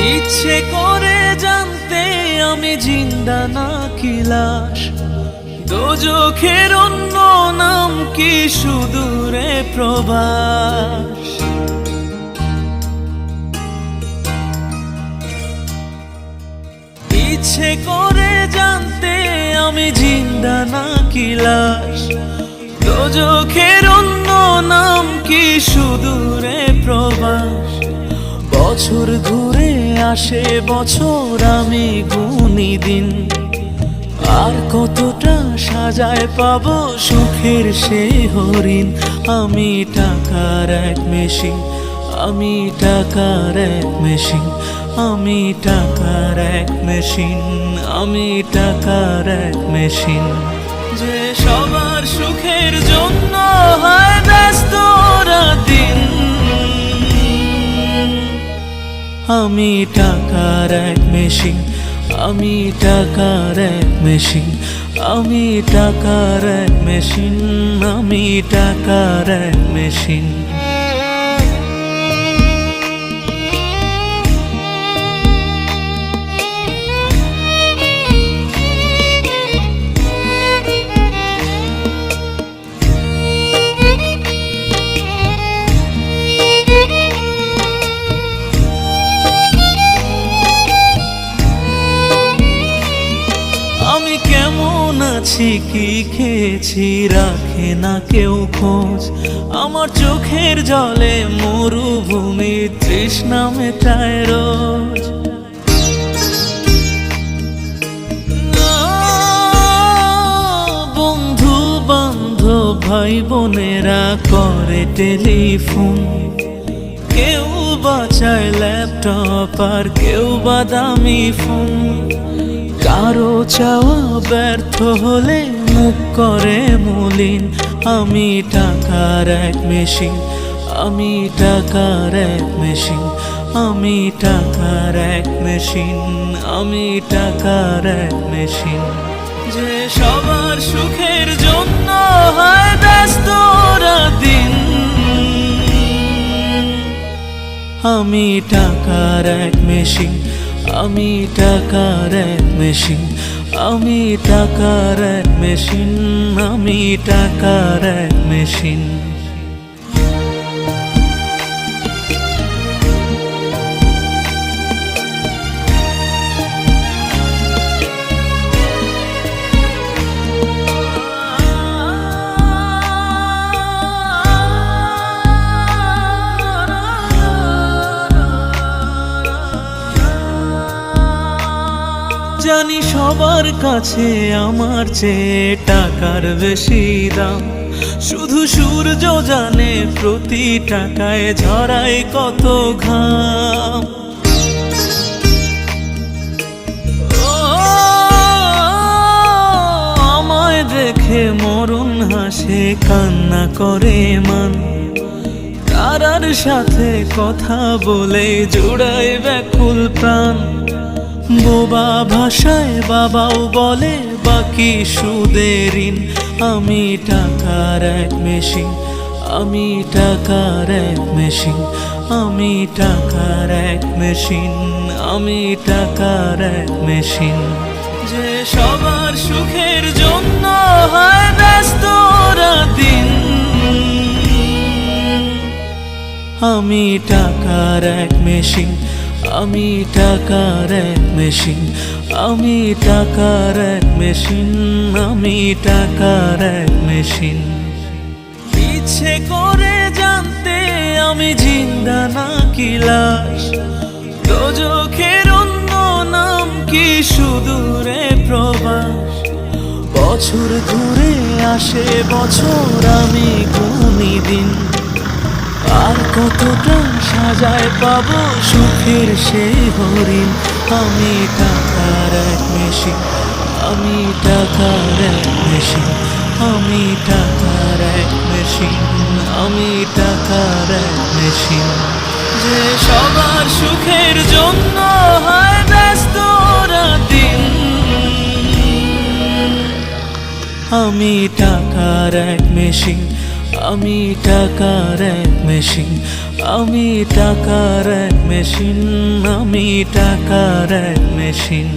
ইচ্ছে করে জানতে আমি জিন্দা নাকি লাশ, দোজখের অন্য নাম কি সুদূরে প্রবাস। ইচ্ছে করে জানতে আমি জিন্দা নাকি লাশ, দোজখের অন্য নাম কি সুদূরে প্রবাস। বছর ঘুরে আসে বছর, আমি গুনি দিন, আর কতটা সাজায় পাবো সুখের সে হরিণ। আমি টাকার এক মেশিন, আমি টাকার এক মেশিন, আমি টাকার এক মেশিন, আমি টাকার এক মেশিন। যে সবার সুখের জন্য হয় ব্যস্ত দিন, আমি টাকার এক মেশিন, আমি টাকার এক মেশিন, আমি টাকার এক মেশিন, আমি টাকার এক মেশিন। আমি কেমন আছি কি খেয়েছি রাখে না কেউ খোঁজ, আমার চোখের জলে মরুভূমি তৃষ্ণা মেটায় রোজ। বন্ধু বান্ধব ভাই বোনেরা করে টেলিফোন, কেউ বাঁচায় ল্যাপটপ আর কেউ বাদামি ফোন। কারো চাওয়া ব্যর্থ হলে মুখ করে মলিন, আমি টাকার এক মেশিন, আমি টাকার এক মেশিন, আমি টাকার এক মেশিন, আমি টাকার এক মেশিন। যে সবার সুখের জন্য হয় ব্যস্ত দিন, আমি টাকার এক মেশিন, আমি টাকার এক মেশিন, আমি টাকার এক মেশিন, আমি টাকার এক মেশিন। জানি সবার কাছে আমার চেয়ে টাকার বেশি দাম, শুধু সূর্য জানে প্রতি টাকায় ঝরায় কত ঘাম। আমায় দেখে মরণ হাসে কান্না করে মান, তারার সাথে কথা বলে জুড়ায় ব্যাকুল প্রাণ। বোবা ভাষায় বাবাও বলে বাকি সুদের ঋণ, আমি টাকার এক মেশিন, আমি টাকার এক মেশিন, আমি টাকার এক মেশিন, আমি টাকার এক মেশিন। যে সবার সুখের জন্য হয় ব্যস্ত দিন, আমি টাকার এক মেশিন, আমি টাকার এক মেশিন, আমি টাকার এক মেশিন, আমি টাকার এক মেশিন। ইচ্ছে করে জানতে আমি জিন্দা নাকি লাশ, দোজখের অন্য নাম কি সুদূরে প্রবাস। বছর ঘুরে আসে বছর, আমি গুনি দিন, আর কতটা সাজায় পাবো সুখের সেই হরিণ। আমি টাকার এক মেশিন, আমি টাকার এক মেশিন, আমি টাকার এক মেশিন, আমি টাকার এক মেশিন। যে সবার সুখের জন্য হয় ব্যস্ত দিন, আমি টাকার এক মেশিন, আমি টাকার এক মেশিন, আমি টাকার এক মেশিন, আমি টাকার এক মেশিন।